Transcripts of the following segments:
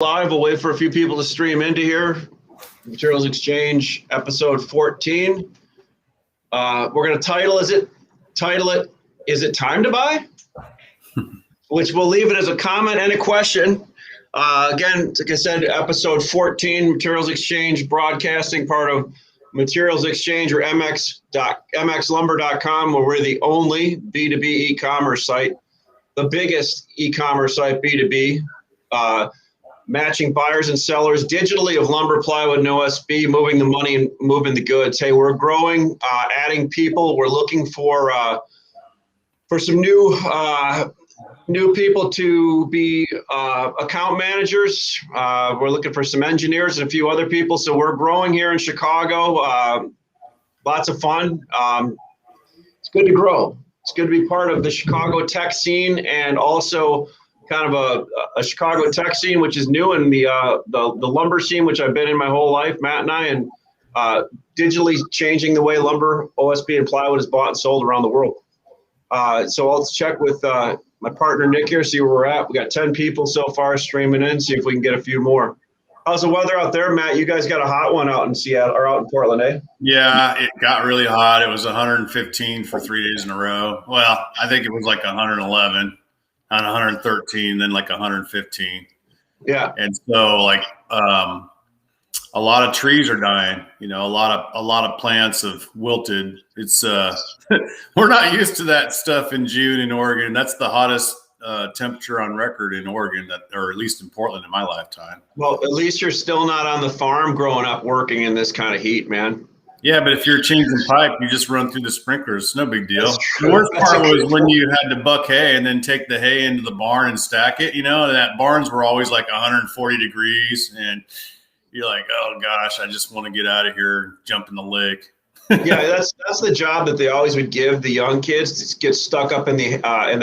Live. We'll wait for a few people to stream into here. Materials Exchange, episode 14. We're going to title it, Is It Time to Buy? Which we'll leave it as a comment and a question. Again, like I said, episode 14, Materials Exchange broadcasting, part of Materials Exchange or mxlumber.com, where we're the only B2B e-commerce site, the biggest e-commerce site, B2B, matching buyers and sellers digitally of lumber, plywood, and OSB, moving the money and moving the goods. Hey, we're growing, adding people. We're looking for some new people to be account managers. We're looking for some engineers and a few other people. So we're growing here in Chicago. Lots of fun. It's good to grow. It's good to be part of the Chicago tech scene, and also kind of a Chicago tech scene, which is new, and the lumber scene, which I've been in my whole life, Matt and I, and digitally changing the way lumber, OSB, and plywood is bought and sold around the world. So I'll check with my partner Nick here, see where we're at. We got 10 people so far streaming in, see if we can get a few more. How's the weather out there, Matt? You guys got a hot one out in Seattle or out in Portland, eh? Yeah, it got really hot. It was 115 for 3 days in a row. Well, I think it was like 111. On 113, then like 115. Yeah. And so like a lot of trees are dying, a lot of plants have wilted. It's we're not used to that stuff in June in Oregon. That's the hottest temperature on record in Oregon, or at least in Portland in my lifetime. Well, at least you're still not on the farm growing up working in this kind of heat, man. Yeah, but if you're changing pipe, you just run through the sprinklers. It's no big deal. The worst part was when you had to buck hay and then take the hay into the barn and stack it. That barns were always like 140 degrees, and you're like, oh gosh, I just want to get out of here and jump in the lake. Yeah, that's the job that they always would give the young kids, to get stuck up in the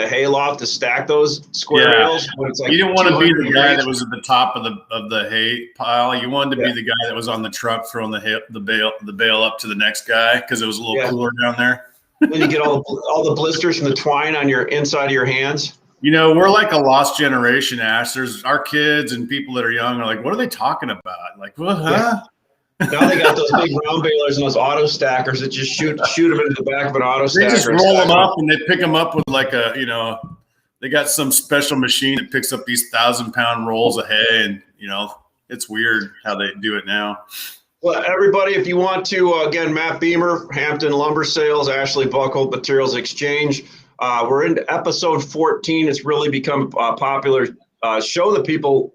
hay loft to stack those square bales. Like you didn't want to be the guy that was at the top of the hay pile. You wanted to be the guy that was on the truck throwing the bale up to the next guy because it was a little cooler down there. Then you get all the blisters from the twine on your inside of your hands. We're like a lost generation, Ash. There's our kids and people that are young are like, what are they talking about? Like, what? Huh? Yeah. Now they got those big round balers and those auto stackers that just shoot them into the back of an auto stacker. They just roll them up and they pick them up with like they got some special machine that picks up these 1,000-pound rolls of hay, and it's weird how they do it now. Well, everybody, if you want to, again, Matt Beymer, Hampton Lumber Sales, Ashley Boeckholt, Materials Exchange. We're into episode 14. It's really become a popular show that people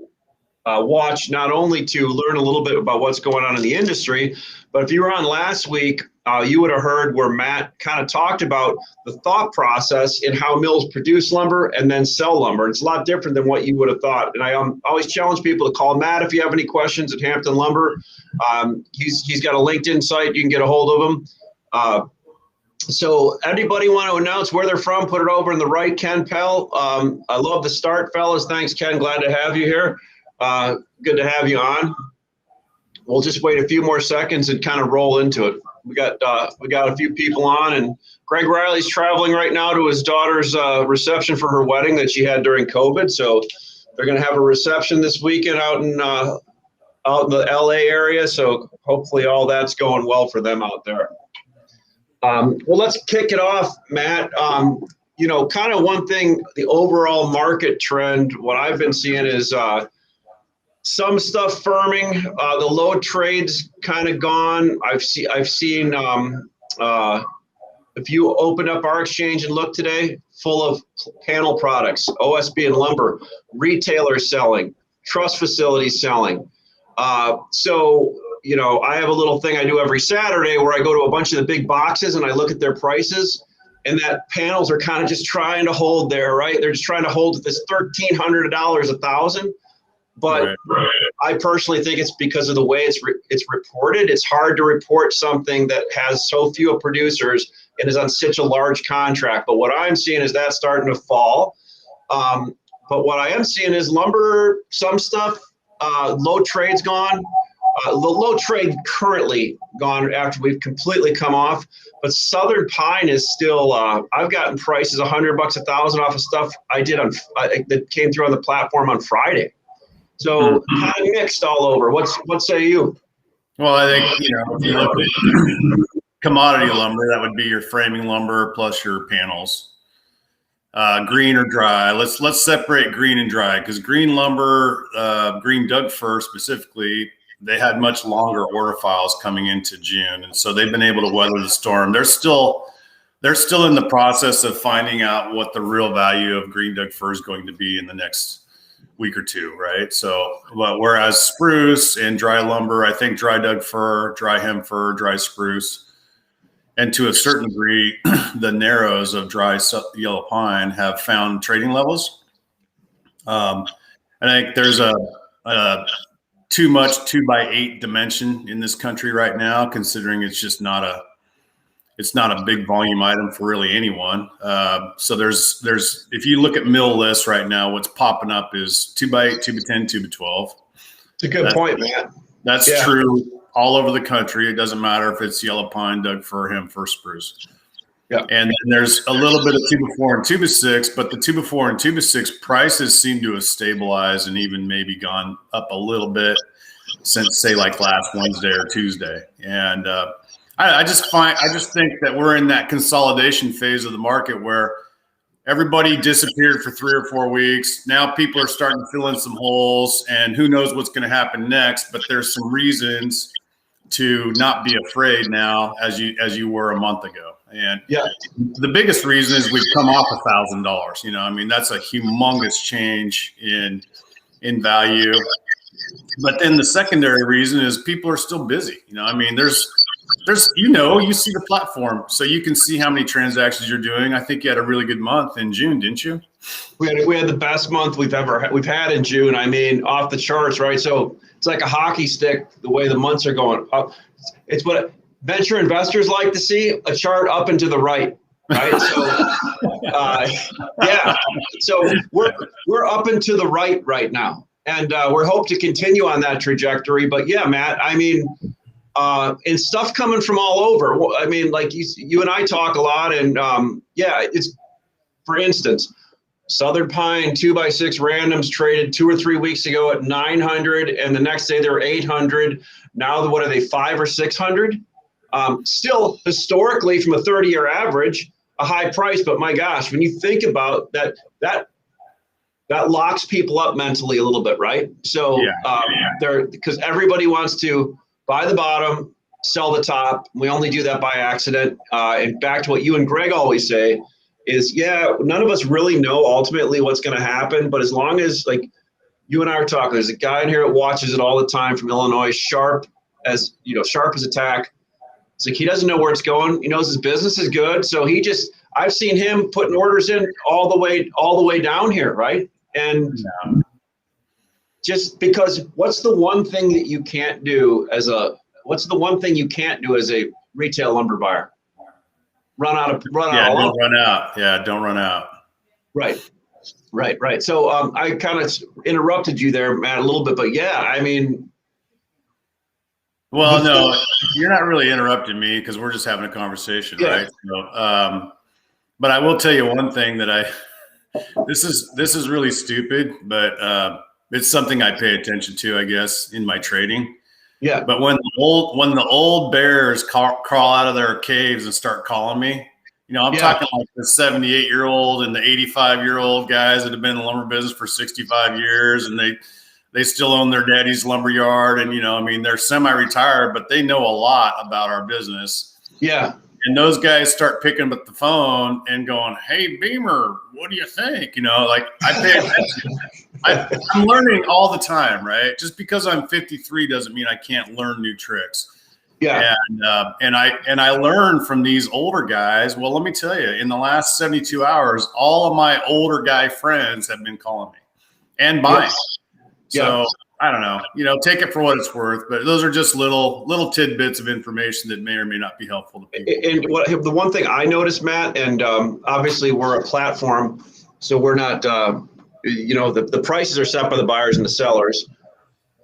watch, not only to learn a little bit about what's going on in the industry, but if you were on last week, you would have heard where Matt kind of talked about the thought process in how mills produce lumber and then sell lumber. It's a lot different than what you would have thought. And I always challenge people to call Matt if you have any questions at Hampton Lumber. He's got a LinkedIn site. You can get a hold of him. So anybody want to announce where they're from, put it over in the right. Ken Pell. I love the start, fellas. Thanks, Ken. Glad to have you here. Good to have you on. We'll just wait a few more seconds and kind of roll into it. We got a few people on, and Greg Riley's traveling right now to his daughter's reception for her wedding that she had during COVID. So they're going to have a reception this weekend out in the LA area. So hopefully all that's going well for them out there. Well, let's kick it off, Matt. Kind of one thing, the overall market trend, what I've been seeing is some stuff firming. The low trade's kind of gone. I've seen if you open up our exchange and look today, full of panel products, OSB and lumber, retailers selling, truss facilities selling. So I have a little thing I do every Saturday where I go to a bunch of the big boxes and I look at their prices, and that panels are kind of just trying to hold there, right? They're just trying to hold at this $1,300 $1,000. But I personally think it's because of the way it's reported. It's hard to report something that has so few producers and is on such a large contract. But what I'm seeing is that starting to fall. But what I am seeing is lumber, some stuff, low trade's gone. The low trade currently gone after we've completely come off. But Southern Pine is still, I've gotten prices $100, $1,000 off of stuff I did that came through on the platform on Friday. So kind of mixed all over. What say you? Well, I think, if you look at commodity lumber, that would be your framing lumber plus your panels. Green or dry. Let's separate green and dry, because green lumber, green Doug fir specifically, they had much longer order files coming into June, and so they've been able to weather the storm. They're still in the process of finding out what the real value of green Doug fir is going to be in the next week or two, right? So, but whereas spruce and dry lumber, I think dry Doug fir, dry hem fir, dry spruce, and to a certain degree, the narrows of dry yellow pine have found trading levels. I think there's a too much 2x8 dimension in this country right now, considering it's just not a big volume item for really anyone. So there's if you look at mill lists right now, what's popping up is 2x8, 2x10, 2x12. It's a good point, Matt. That's true all over the country. It doesn't matter if it's yellow pine, Doug fir, hem fir, spruce. Yeah. And then there's a little bit of 2x4 and 2x6, but the 2x4 and 2x6 prices seem to have stabilized and even maybe gone up a little bit since, say, like last Wednesday or Tuesday. And I just think that we're in that consolidation phase of the market where everybody disappeared for 3 or 4 weeks. Now people are starting to fill in some holes, and who knows what's going to happen next. But there's some reasons to not be afraid now as you were a month ago. And the biggest reason is we've come off $1,000. That's a humongous change in value. But then the secondary reason is people are still busy. There's you see the platform, so you can see how many transactions you're doing. I think you had a really good month in June, didn't you? We had the best month we've had in June. Off the charts, right? So it's like a hockey stick the way the months are going up. It's what venture investors like to see, a chart up and to the right, right? So so we're up and to the right now, and we're hope to continue on that trajectory. But yeah, Matt, and stuff coming from all over. Like you and I talk a lot, and it's, for instance, Southern Pine 2x6 randoms traded 2 or 3 weeks ago at 900, and the next day they're 800. Now what are they, 500 or 600? Still historically from a 30-year average, a high price, but my gosh, when you think about that locks people up mentally a little bit, right? So because everybody wants to buy the bottom, sell the top. We only do that by accident. And back to what you and Greg always say is, none of us really know ultimately what's going to happen. But as long as, like you and I are talking, there's a guy in here that watches it all the time from Illinois, sharp as a tack. It's like he doesn't know where it's going. He knows his business is good. So I've seen him putting orders in all the way down here, right? And just because what's the one thing you can't do as a retail lumber buyer? Run out. Don't run out. Right. So I kind of interrupted you there, Matt, a little bit, but well, no, you're not really interrupting me because we're just having a conversation, right? So, but I will tell you one thing that this is really stupid, but it's something I pay attention to, I guess, in my trading. Yeah. But when the old bears crawl out of their caves and start calling me, I'm talking like the 78-year-old and the 85-year-old guys that have been in the lumber business for 65 years, and they still own their daddy's lumber yard, and they're semi-retired, but they know a lot about our business. Yeah. And those guys start picking up the phone and going, "Hey, Beymer, what do you think?" I pay attention. I'm learning all the time, right? Just because I'm 53 doesn't mean I can't learn new tricks. Yeah. And I learn from these older guys. Well, let me tell you, in the last 72 hours, all of my older guy friends have been calling me and buying. Yes. So I don't know, take it for what it's worth, but those are just little tidbits of information that may or may not be helpful to people. And the one thing I noticed, Matt, and obviously we're a platform, so we're not, the prices are set by the buyers and the sellers,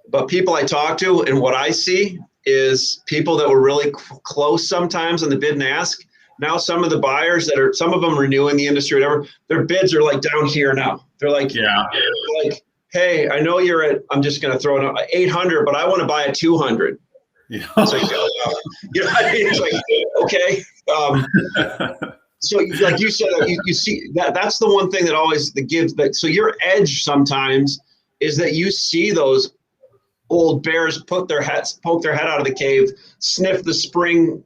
but people I talk to and what I see is people that were really close sometimes on the bid and ask. Now some of the buyers some of them are new in the industry, whatever, their bids are like down here now. They're like, hey, I know you're at, I'm just going to throw it 800, but I want to buy a 200. Yeah. So you know what I mean? It's like, okay. So like you said, you see that's the one thing that always gives that. So your edge sometimes is that you see those old bears poke their head out of the cave, sniff the spring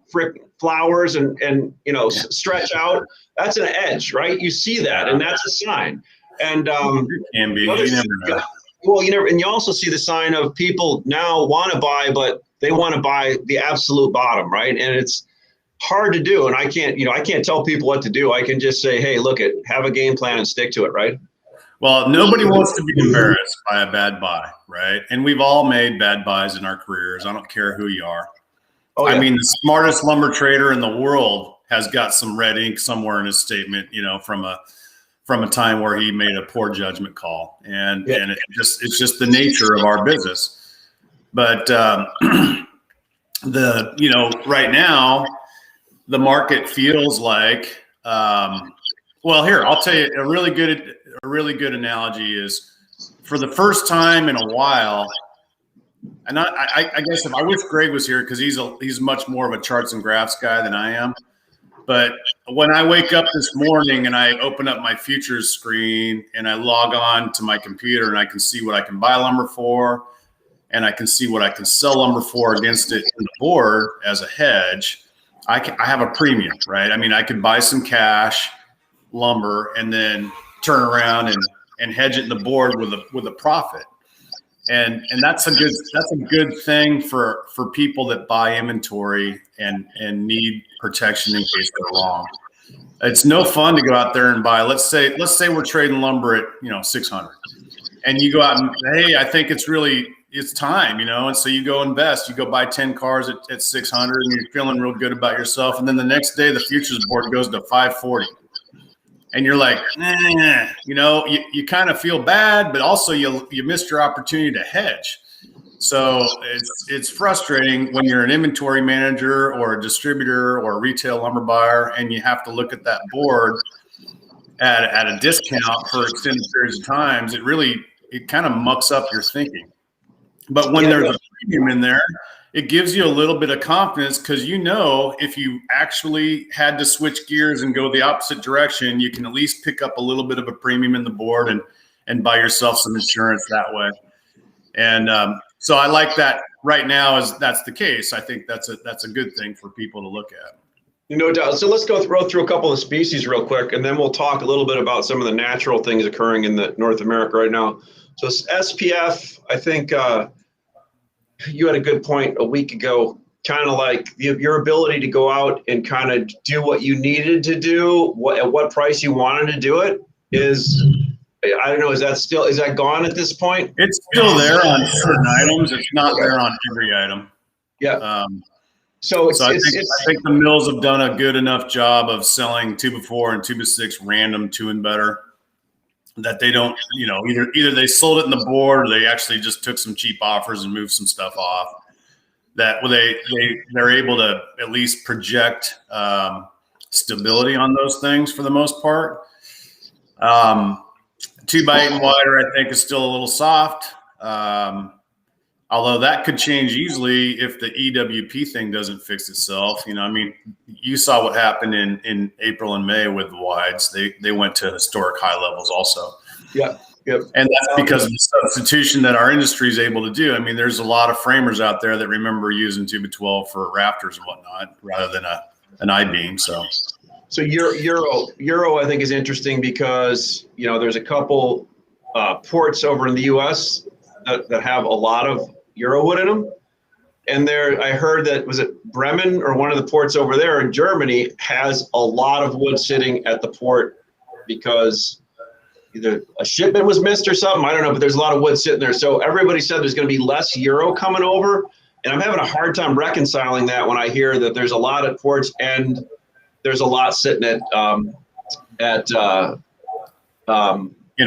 flowers and stretch out. That's an edge, right? You see that, and that's a sign. And it can be. You never know. Well, and you also see the sign of people now want to buy, but they want to buy the absolute bottom, right? And it's hard to do. And I can't tell people what to do. I can just say, hey, look, have a game plan and stick to it, right? Well, nobody wants to be embarrassed by a bad buy, right? And we've all made bad buys in our careers. I don't care who you are. Oh, yeah. I mean, the smartest lumber trader in the world has got some red ink somewhere in his statement, from a time where he made a poor judgment call, and it's just the nature of our business. But right now the market feels like, well, here I'll tell you a really good analogy is, for the first time in a while, and I guess if I wish Greg was here because he's much more of a charts and graphs guy than I am. But when I wake up this morning and I open up my futures screen and I log on to my computer and I can see what I can buy lumber for and I can see what I can sell lumber for against it in the board as a hedge, I have a premium, right? I mean, I could buy some cash lumber and then turn around and hedge it in the board with a profit. And that's a good thing for people that buy inventory and need protection in case they're wrong. It's no fun to go out there and buy. Let's say we're trading lumber at 600, and you go out and, hey, I think it's time, and so you go invest. You go buy 10 cars at 600, and you're feeling real good about yourself. And then the next day, the futures board goes to 540. And you're like, you kind of feel bad, but also you missed your opportunity to hedge. So it's frustrating when you're an inventory manager or a distributor or a retail lumber buyer, and you have to look at that board at a discount for extended periods of times. It kind of mucks up your thinking. But when there's a premium in there, it gives you a little bit of confidence, because if you actually had to switch gears and go the opposite direction, you can at least pick up a little bit of a premium in the board and buy yourself some insurance that way. And so I like that right now, as that's the case. I think that's a good thing for people to look at. No doubt. So let's go through a couple of species real quick, and then we'll talk a little bit about some of the natural things occurring in North America right now. So SPF, I think you had a good point a week ago, kind of like your ability to go out and kind of do what you needed to do, at what price you wanted to do it is, I don't know, is that gone at this point? It's still there on certain items. It's not there on every item. Yeah. So I think the mills have done a good enough job of selling 2x4 and 2x6 random 2 and better, that they don't, either they sold it in the board, or they actually just took some cheap offers and moved some stuff off. That they're able to at least project stability on those things for the most part. 2x8 and wider, I think, is still a little soft. Although that could change easily if the EWP thing doesn't fix itself. You saw what happened in April and May with the wides. They went to historic high levels also. Yeah. Yep. And that's because of the substitution that our industry is able to do. I mean, there's a lot of framers out there that remember using 2x12 for rafters and whatnot rather than an I-beam. So Euro, I think, is interesting because, there's a couple ports over in the U.S. that have a lot of Euro wood in them. And I heard that, was it Bremen or one of the ports over there in Germany has a lot of wood sitting at the port because either a shipment was missed or something. I don't know, but there's a lot of wood sitting there. So everybody said there's going to be less Euro coming over. And I'm having a hard time reconciling that when I hear that there's a lot at ports and there's a lot sitting in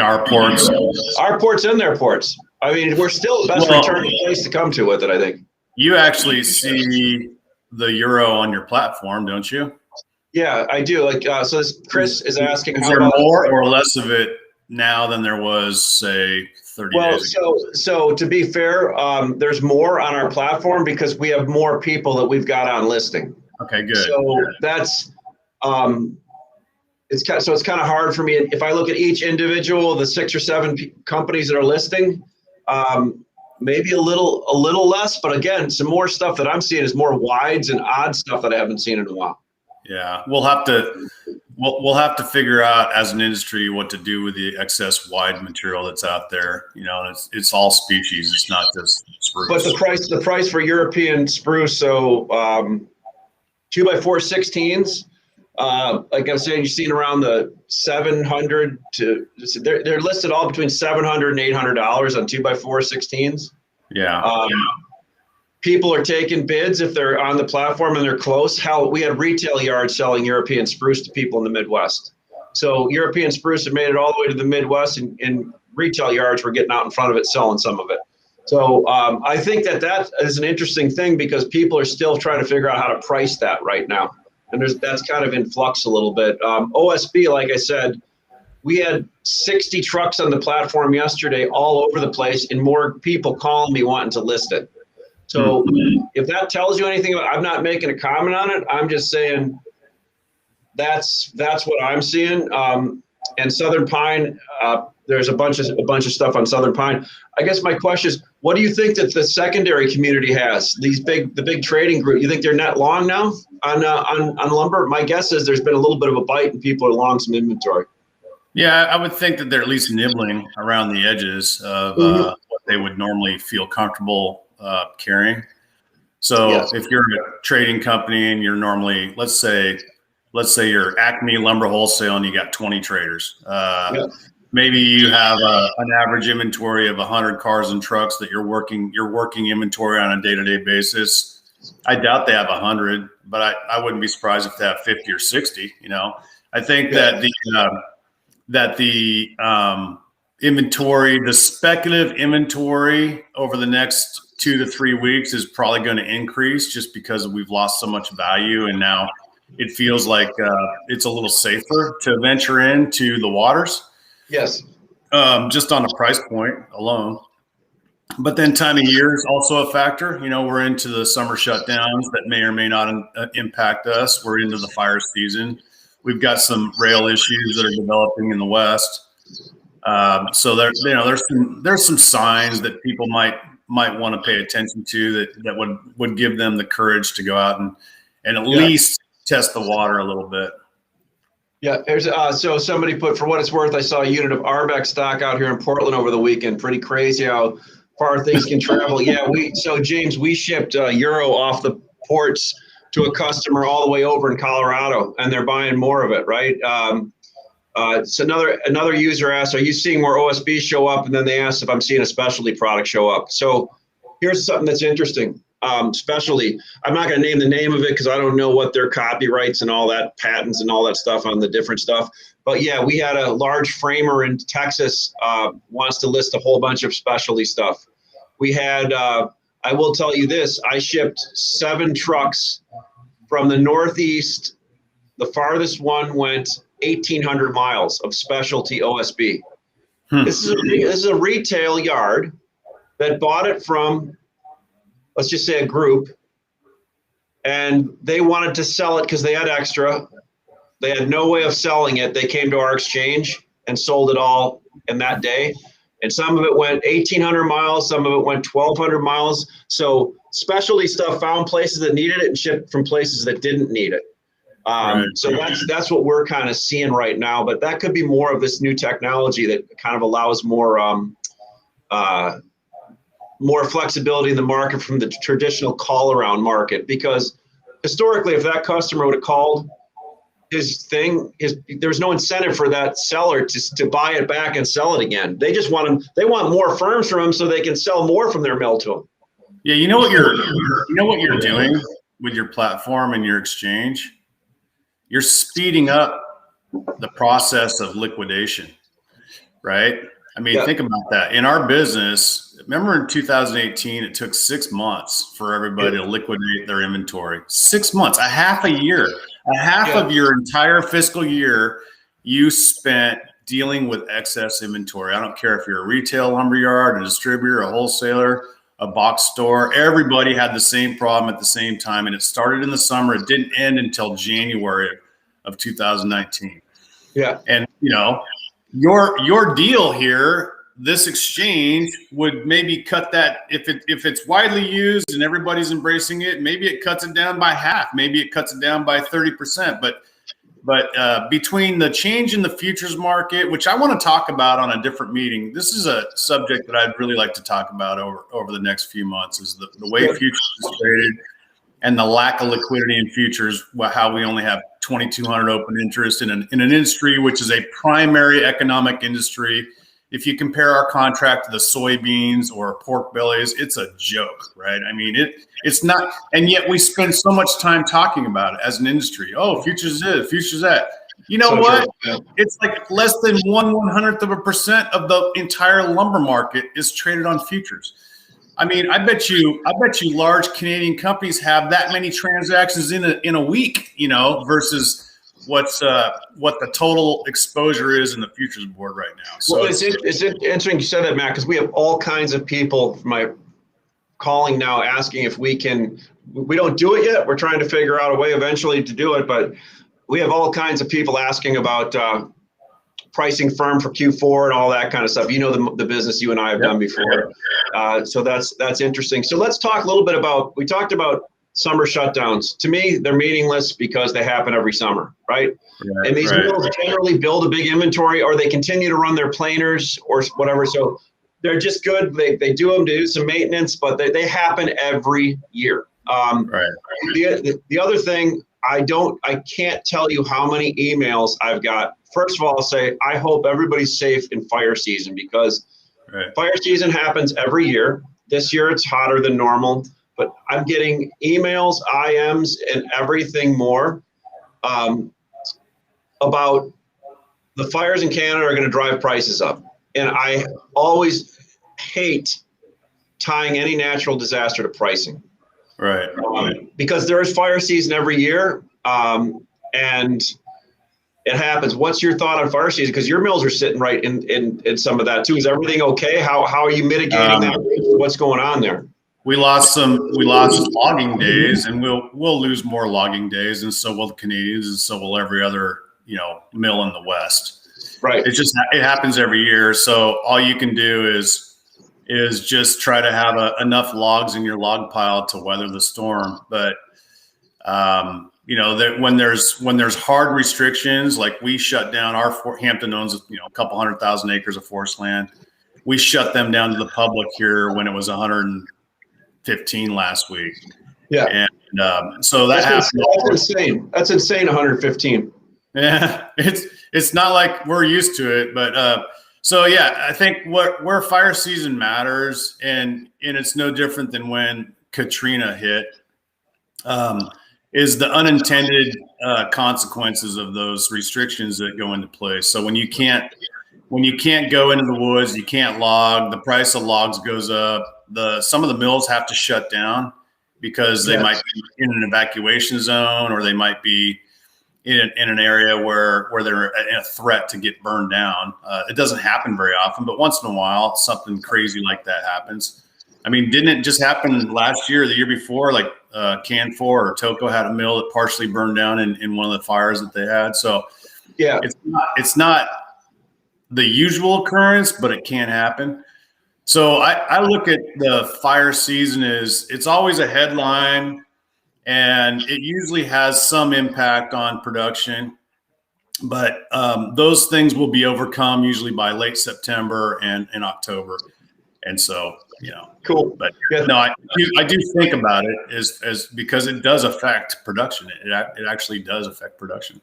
our ports. Our ports and their ports. I mean, we're still the best returning place to come to with it, I think. You actually see the Euro on your platform, don't you? Yeah, I do. Chris is asking, is there more or less of it now than there was, say, 30 days ago. So to be fair, there's more on our platform because we have more people that we've got on listing. Okay, good. So that's it's kind of hard for me. If I look at each individual, the 6 or 7 companies that are listing, maybe a little less, but again, some more stuff that I'm seeing is more wides and odd stuff that I haven't seen in a while. Yeah, we'll have to figure out as an industry what to do with the excess wide material that's out there. You know, it's all species. It's not just spruce. But the price for European spruce, so 2x4 16s, like I was saying, you've seen around the 700 to they're listed all between $700 and $800 on 2x4 16s. Yeah. People are taking bids if they're on the platform and they're close. Hell, we had retail yards selling European spruce to people in the Midwest. So European spruce have made it all the way to the Midwest, and retail yards were getting out in front of it, selling some of it. So I think that is an interesting thing because people are still trying to figure out how to price that right now. And that's kind of in flux a little bit. OSB, like I said, we had 60 trucks on the platform yesterday all over the place and more people calling me wanting to list it. So if that tells you anything, I'm not making a comment on it. I'm just saying that's what I'm seeing. And Southern Pine, there's a bunch of stuff on Southern Pine. I guess my question is, what do you think that the secondary community has? The big trading group. You think they're net long now on lumber? My guess is there's been a little bit of a bite and people are long some inventory. Yeah, I would think that they're at least nibbling around the edges of what they would normally feel comfortable carrying. So yes. If you're a trading company and you're normally, let's say you're Acme Lumber Wholesale and you got 20 traders, maybe you have an average inventory of 100 cars and trucks that you're working inventory on a day-to-day basis. I doubt they have 100, but I wouldn't be surprised if they have 50 or 60. You know, I think that the inventory, the speculative inventory over the next 2 to 3 weeks is probably going to increase just because we've lost so much value. And now it feels like it's a little safer to venture into the waters. Yes. Just on a price point alone. But then time of year is also a factor. You know, we're into the summer shutdowns that may or may not impact us. We're into the fire season. We've got some rail issues that are developing in the West. So there's some signs that people might want to pay attention to that would give them the courage to go out and at least test the water a little bit. Yeah, there's so somebody put, for what it's worth, I saw a unit of Arbeck stock out here in Portland over the weekend. Pretty crazy how far things can travel. Yeah, James, we shipped Euro off the ports to a customer all the way over in Colorado, and they're buying more of it, right? So another user asked, are you seeing more OSB show up? And then they asked if I'm seeing a specialty product show up. So here's something that's interesting. Specialty, I'm not going to name the name of it because I don't know what their copyrights and all that, patents and all that stuff on the different stuff. But yeah, we had a large framer in Texas wants to list a whole bunch of specialty stuff. We had, I will tell you this, I shipped 7 trucks from the Northeast. The farthest one went 1,800 miles of specialty OSB. This is a retail yard that bought it from, let's just say, a group, and they wanted to sell it because they had extra. They had no way of selling it. They came to our exchange and sold it all in that day. And some of it went 1,800 miles, some of it went 1,200 miles. So specialty stuff found places that needed it and shipped from places that didn't need it. So that's what we're kind of seeing right now. But that could be more of this new technology that kind of allows more flexibility in the market from the traditional call around market. Because historically, if that customer would have called there's no incentive for that seller to buy it back and sell it again. They just want more firms from them so they can sell more from their mill to them. Yeah, you know what you're doing with your platform and your exchange? You're speeding up the process of liquidation, right? I mean, think about that. In our business, remember in 2018, it took 6 months for everybody to liquidate their inventory. 6 months, a half a year. A half of your entire fiscal year you spent dealing with excess inventory. I don't care if you're a retail lumberyard, a distributor, a wholesaler, a box store. Everybody had the same problem at the same time, and it started in the summer. It didn't end until January of 2019. Yeah. And your deal here, this exchange would maybe cut that if it's widely used and everybody's embracing it, maybe it cuts it down by half, maybe it cuts it down by 30%. But between the change in the futures market, which I want to talk about on a different meeting, this is a subject that I'd really like to talk about over the next few months, is the way futures is traded and the lack of liquidity in futures, how we only have 2,200 open interest in an industry which is a primary economic industry. If you compare our contract to the soybeans or pork bellies, it's a joke, right? I mean, it's not, and yet we spend so much time talking about it as an industry. Oh, futures this, futures that. You know what? It's like less than 1/100% of the entire lumber market is traded on futures. I mean, I bet you large Canadian companies have that many transactions in a week, versus what the total exposure is in the futures board right now. So well, it's interesting you said that, Matt, because we have all kinds of people from my calling now asking if we don't do it yet. We're trying to figure out a way eventually to do it, but we have all kinds of people asking about pricing firm for Q4 and all that kind of stuff. The business you and I have done before. So that's interesting. So let's talk a little bit we talked about summer shutdowns. To me, they're meaningless because they happen every summer, right? And these mills generally build a big inventory, or they continue to run their planers or whatever. So they're just good. They do some maintenance, but they happen every year. The other thing, I can't tell you how many emails I've got. First of all, I'll say I hope everybody's safe in fire season, because fire season happens every year. This year it's hotter than normal. But I'm getting emails, IMs, and everything more about the fires in Canada are going to drive prices up. And I always hate tying any natural disaster to pricing. Right. Because there is fire season every year, and it happens. What's your thought on fire season? Because your mills are sitting right in some of that too. Is everything okay? How are you mitigating that? What's going on there? We lost logging days, and we'll lose more logging days, and so will the Canadians, and so will every other mill in the West. Right. It happens every year. So all you can do is just try to have enough logs in your log pile to weather the storm. But that when there's hard restrictions, like we shut down Hampton owns a couple 100,000 acres of forest land. We shut them down to the public here when it was 115 last week. Yeah. And so that's insane. That's insane. 115. Yeah. It's not like we're used to it, but so yeah, I think where fire season matters, and it's no different than when Katrina hit, is the unintended consequences of those restrictions that go into place. So when you can't go into the woods, you can't log, the price of logs goes up. Some of the mills have to shut down because they might be in an evacuation zone, or they might be in an area where they're in a threat to get burned down. It doesn't happen very often, but once in a while, something crazy like that happens. I mean, didn't it just happen last year or the year before? Like Canfor or Toco had a mill that partially burned down in one of the fires that they had. So yeah, it's not the usual occurrence, but it can happen. So I look at the fire season as it's always a headline, and it usually has some impact on production, but those things will be overcome usually by late September and in October. And so, cool. But no, I do think about it as because it does affect production. It actually does affect production.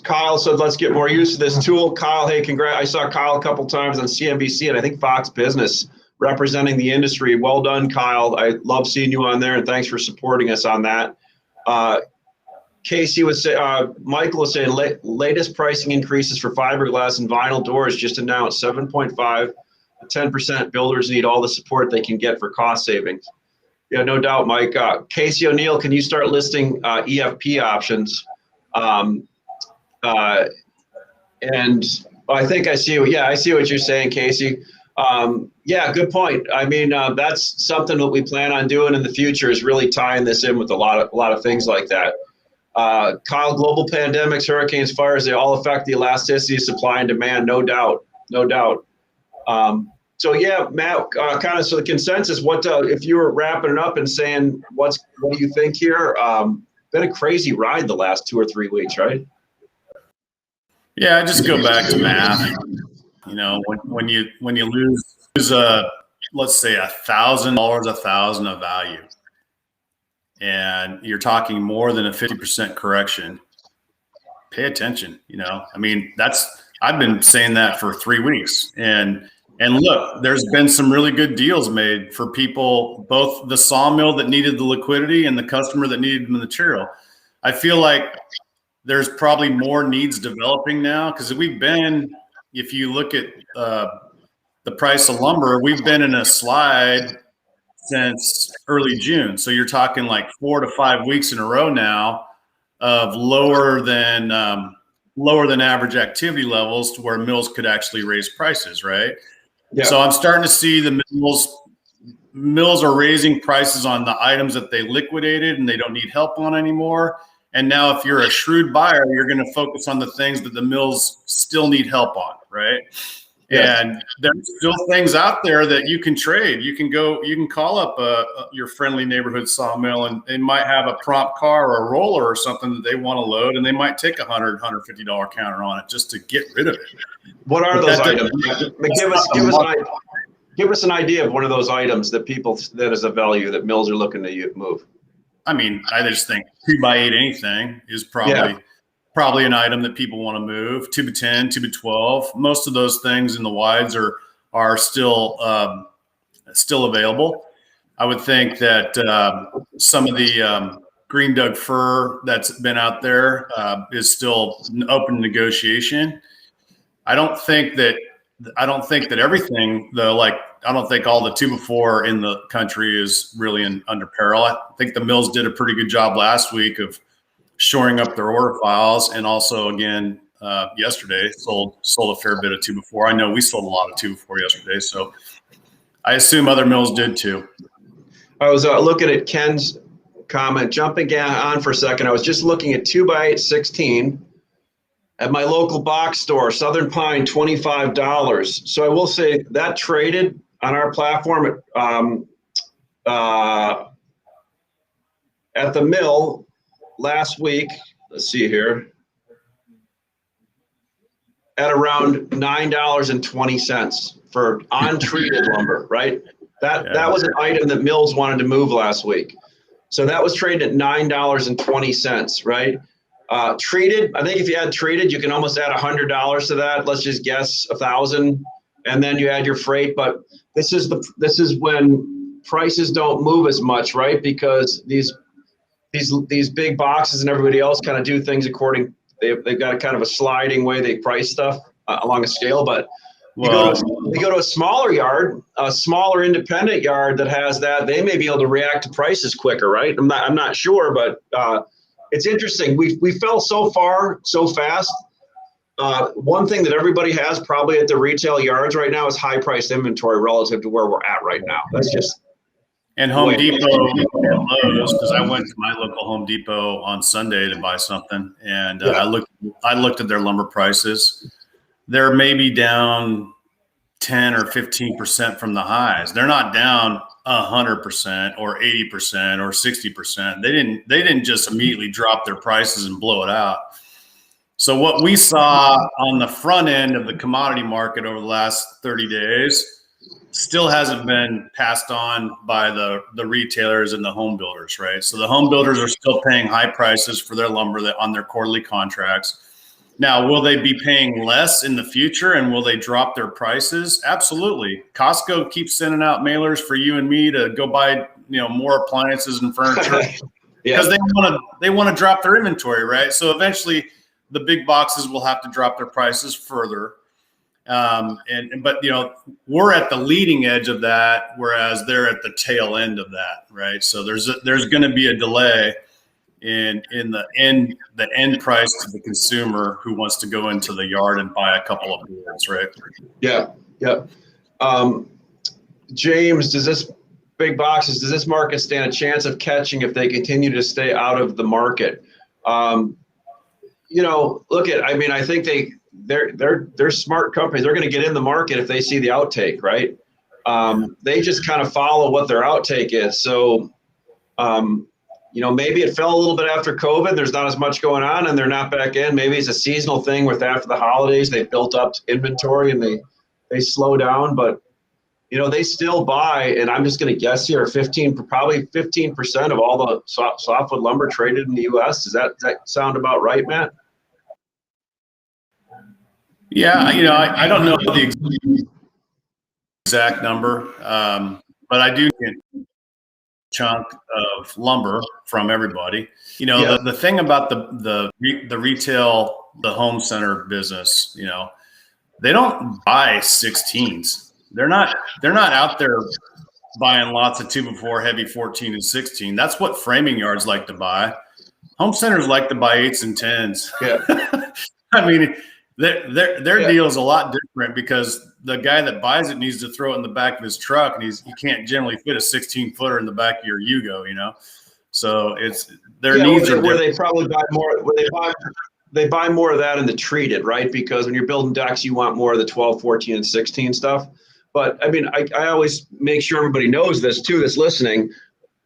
Kyle said, let's get more use of this tool. Kyle, hey, congrats. I saw Kyle a couple times on CNBC and I think Fox Business representing the industry. Well done, Kyle. I love seeing you on there, and thanks for supporting us on that. Casey was saying, Michael was saying, latest pricing increases for fiberglass and vinyl doors just announced 7.5 to 10%. Builders need all the support they can get for cost savings. Yeah, no doubt, Mike. Casey O'Neill, can you start listing EFP options? And I think I see. Yeah, I see what you're saying, Casey. Yeah, good point. I mean, that's something that we plan on doing in the future is really tying this in with a lot of things like that. Kyle, global pandemics, hurricanes, fires, they all affect the elasticity of supply and demand, no doubt, no doubt. So yeah, Matt, kind of so the consensus. What if you were wrapping it up and saying what do you think here? Been a crazy ride the last 2 or 3 weeks, right? Yeah, I just go back to math. You know, when you lose let's say $1,000 of value, and you're talking more than a 50% correction, pay attention. You know, I mean, I've been saying that for 3 weeks, and look, there's been some really good deals made for people, both the sawmill that needed the liquidity and the customer that needed the material. I feel like there's probably more needs developing now because if you look at the price of lumber, we've been in a slide since early June. So you're talking like 4 to 5 weeks in a row now of lower than average activity levels to where mills could actually raise prices, right? Yeah. So I'm starting to see the mills are raising prices on the items that they liquidated and they don't need help on anymore. And now if you're a shrewd buyer, you're going to focus on the things that the mills still need help on, right? Yes. And there's still things out there that you can trade. You can call up your friendly neighborhood sawmill, and they might have a prompt car or a roller or something that they want to load, and they might take $150 counter on it just to get rid of it. What are those items? Give us an idea of one of those items that is a value that mills are looking to move. I mean, I just think 2x8 anything is probably an item that people want to move. 2x10, 2x12. Most of those things in the wides are still available. I would think that some of the green Doug fir that's been out there is still open negotiation. I don't think that everything though, like I don't think all the 2x4 in the country is really under peril. I think the mills did a pretty good job last week of shoring up their order files, and also again yesterday sold a fair bit of 2x4. I know we sold a lot of 2x4 yesterday, so I assume other mills did too. I was looking at Ken's comment, jumping on for a second. I was just looking at 2x8 16 at my local box store, Southern Pine, $25. So I will say that traded on our platform at the mill last week. Let's see here, at around $9.20 for untreated lumber, right? That was an item that mills wanted to move last week. So that was traded at $9.20, right? Treated, I think if you add treated, you can almost add $100 to that. Let's just guess 1,000, and then you add your freight. But this is when prices don't move as much, right? Because these big boxes and everybody else kind of do things according. They've got a kind of a sliding way they price stuff along a scale. But you go to a smaller yard, a smaller independent yard that has that, they may be able to react to prices quicker, right? I'm not sure, but it's interesting. We fell so far so fast. One thing that everybody has probably at the retail yards right now is high priced inventory relative to where we're at right now. That's just. And Home Depot and Lowe's, because I went to my local Home Depot on Sunday to buy something, and I looked at their lumber prices. They're maybe down 10 or 15% from the highs. They're not down 100% or 80% or 60%. They didn't just immediately drop their prices and blow it out. So what we saw on the front end of the commodity market over the last 30 days still hasn't been passed on by the retailers and the home builders, right? So the home builders are still paying high prices for their lumber on their quarterly contracts. Now, will they be paying less in the future, and will they drop their prices? Absolutely. Costco keeps sending out mailers for you and me to go buy, more appliances and furniture because they want to drop their inventory, right? So eventually the big boxes will have to drop their prices further. But we're at the leading edge of that, whereas they're at the tail end of that, right? So there's going to be a delay in the end price to the consumer who wants to go into the yard and buy a couple of boards, right? Yeah. James, does this market stand a chance of catching if they continue to stay out of the market? I think they're smart companies. They're going to get in the market if they see the outtake, right? They just kind of follow what their outtake is. So, maybe it fell a little bit after COVID. There's not as much going on and they're not back in. Maybe it's a seasonal thing with after the holidays, they built up inventory and they slow down, but they still buy, and I'm just going to guess here, probably 15% of all the softwood lumber traded in the U.S. Does that sound about right, Matt? Yeah, I don't know the exact number, but I do get a chunk of lumber from everybody. The thing about the retail, the home center business, they don't buy 16s. They're not out there buying lots of 2x4 heavy 14 and 16. That's what framing yards like to buy. Home centers like to buy 8s and 10s. Yeah. I mean, their deal is a lot different because the guy that buys it needs to throw it in the back of his truck, and he can't generally fit a 16-footer in the back of your Yugo, So it's their needs are where they probably buy more. They buy more of that in the treated, right? Because when you're building decks, you want more of the 12, 14, and 16 stuff. But I always make sure everybody knows this too, that's listening.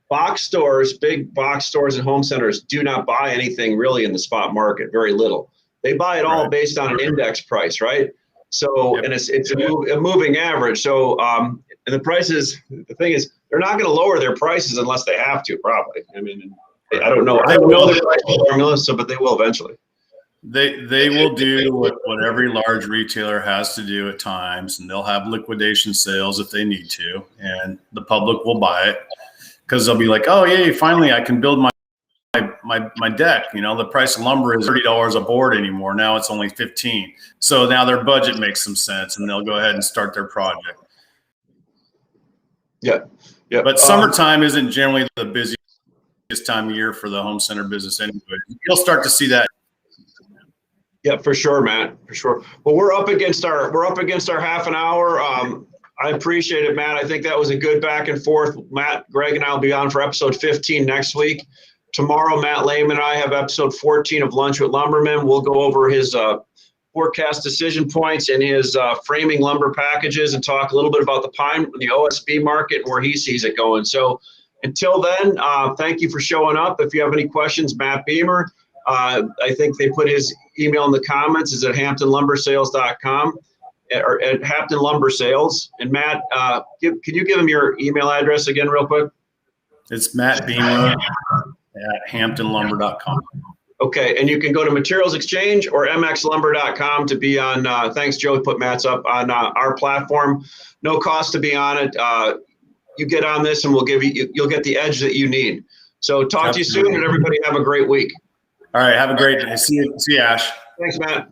Big box stores and home centers do not buy anything really in the spot market, very little. They buy it all based on an index price, right? So, and it's a moving average. So, and the thing is, they're not going to lower their prices unless they have to, probably. I don't know. I don't know their price formula, but they will eventually. They will do what every large retailer has to do at times, and they'll have liquidation sales if they need to, and the public will buy it because they'll be like, oh, yay, finally I can build my deck. The price of lumber is $30 a board anymore. Now it's only $15. So now their budget makes some sense, and they'll go ahead and start their project. Yeah. But summertime isn't generally the busiest time of year for the home center business anyway. You'll start to see that. Yeah, for sure, Matt, for sure. Well, we're up against our half an hour. I appreciate it, Matt. I think that was a good back and forth. Matt, Greg, and I will be on for episode 15 next week. Tomorrow, Matt Lehman and I have episode 14 of Lunch with Lumberman. We'll go over his forecast decision points and his framing lumber packages and talk a little bit about the OSB market and where he sees it going. So until then, thank you for showing up. If you have any questions, Matt Beymer. I think they put his email in the comments. Is at hamptonlumbersales.com or at Hampton Lumber Sales. And Matt, can you give him your email address again real quick? It's Matt Beymer at hamptonlumber.com. Okay, and you can go to Materials Exchange or mxlumber.com to be on. Thanks, Joe. Put Matt's up on our platform. No cost to be on it. You get on this, and you'll get the edge that you need. So talk to you soon, and everybody have a great week. All right, have a great day. See you, Ash. Thanks, Matt.